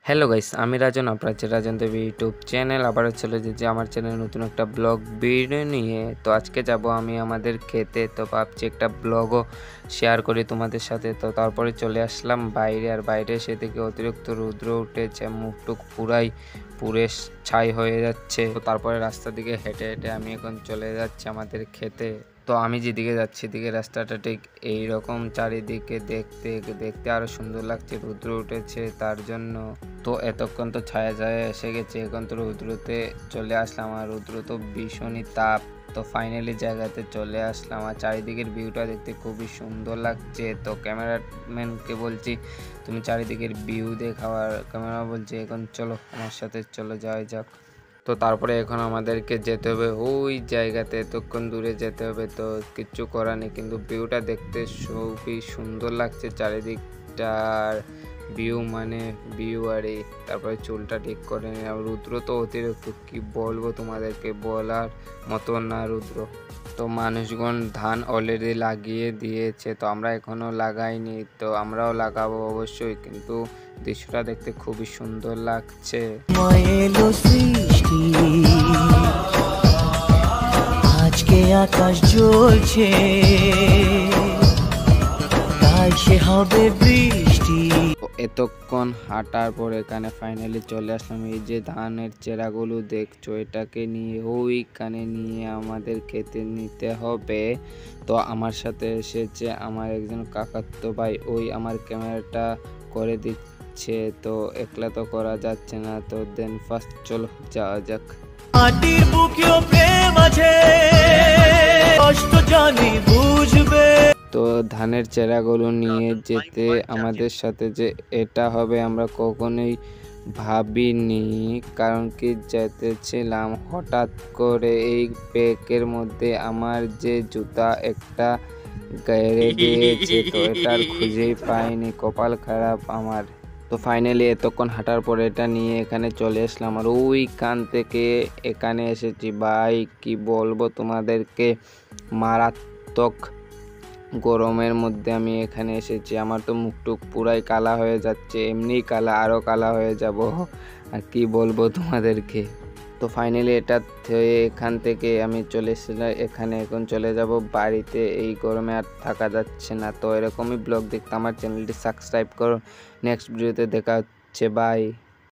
Hello guys, আমি রাজন, আপনার হচ্ছে রাজন দেবী ইউটিউব চ্যানেল। আবারও চলে যাচ্ছি আমার চ্যানেলে নতুন একটা ব্লগ ভিডিও নিয়ে। তো আজকে যাব আমি আমাদের খেতে, তো ভাবছি একটা ব্লগও শেয়ার করি তোমাদের সাথে। তো তারপরে চলে আসলাম বাইরে, আর বাইরে এসে থেকে অতিরিক্ত রৌদ্র উঠেছে, মুখটুক পুরে ছাই হয়ে যাচ্ছে। তো তারপরে রাস্তা দিকে হেঁটে হেঁটে আমি এখন চলে যাচ্ছি আমাদের খেতে। তো আমি যেদিকে যাচ্ছি এদিকে রাস্তাটা ঠিক এইরকম, চারিদিকে দেখতে দেখতে আরো সুন্দর লাগছে, রৌদ্র উঠেছে তার জন্য। তো এতক্ষণ তো ছায়া ছায়া এসে গেছে, এখন তো রৌদ্রতে চলে আসলাম, আর রৌদ্র তো ভীষণই তাপ। তো ফাইনালি জায়গাতে চলে আসলাম, আর চারিদিকের ভিউটা দেখতে খুবই সুন্দর লাগছে। তো ক্যামেরাম্যানকে বলছি তুমি চারিদিকের ভিউ দেখাও, আর ক্যামেরা বলছে এখন চলো আমার সাথে চলে যাওয়া যাক। তো তারপরে এখন আমাদেরকে যেতে হবে ওই জায়গাতে, এতক্ষণ দূরে যেতে হবে। তো কিচ্ছু করার নেই, কিন্তু ভিউটা দেখতে খুবই সুন্দর লাগছে চারিদিকটার ভিউ, মানে ভিউ। আর এই তারপরে চুলটা ঠিক করে নিলাম। রুদ্র তো অতিরিক্ত, কি বলবো তোমাদেরকে, বলার মতো না রুদ্র। তো মানুষগণ ধান অলরেডি লাগিয়ে দিয়েছে, তো আমরা এখনো লাগাইনি, তো আমরাও লাগাবো অবশ্যই, কিন্তু দৃশ্যটা দেখতে খুবই সুন্দর লাগছে। আজকে আকাশ জ্বলছে, কাল সে হবে বৃষ্টি। এতক্ষণ হাঁটার পর এখানে ফাইনালি চলে আসলাম। এই যে ধানের চেরাগুলো দেখছো, এটাকে নিয়ে ওইখানে নিয়ে আমাদের খেতে নিতে হবে। তো আমার সাথে এসেছে আমার একজন কাকাতো ভাই, ওই আমার ক্যামেরাটা করে দিচ্ছে। তো একলা তো করা যাচ্ছে না, তো দেন ফার্স্ট চলো যাওয়া যাক। মাটির বুকেও প্রেম আছে, কষ্ট জানি বুঝবে। তো ধানের চেরাগুলো নিয়ে যেতে আমাদের সাথে যে এটা হবে আমরা কখনোই ভাবিনি, কারণ কি যেতেছিলাম হঠাৎ করে এই ব্যাগের মধ্যে আমার যে জুতা একটা গেড়ে দিয়েছে, তো এটা আর খুঁজেই পাইনি, কপাল খারাপ আমার। তো ফাইনালি এতক্ষণ হাঁটার পরে এটা নিয়ে এখানে চলে আসলাম, আর ওইখান থেকে এখানে এসেছি। ভাই কি বলবো তোমাদেরকে, মারাত্মক গরমের মধ্যে আমি এখানে এসেছি। আমার তো মুখটুক পুরাই কালা হয়ে যাচ্ছে, এমনি কালা, আরও কালা হয়ে যাব, আর কি বলবো তোমাদেরকে। তো ফাইনালি এটা এখান থেকে আমি চলে এসেছিলাম এখানে, এখন চলে যাব বাড়িতে। এই গরমে আর থাকা যাচ্ছে না। তো এরকমই ব্লগ দেখতে আমার চ্যানেলটি সাবস্ক্রাইব করো। নেক্সট ভিডিওতে দেখা হচ্ছে, বাই।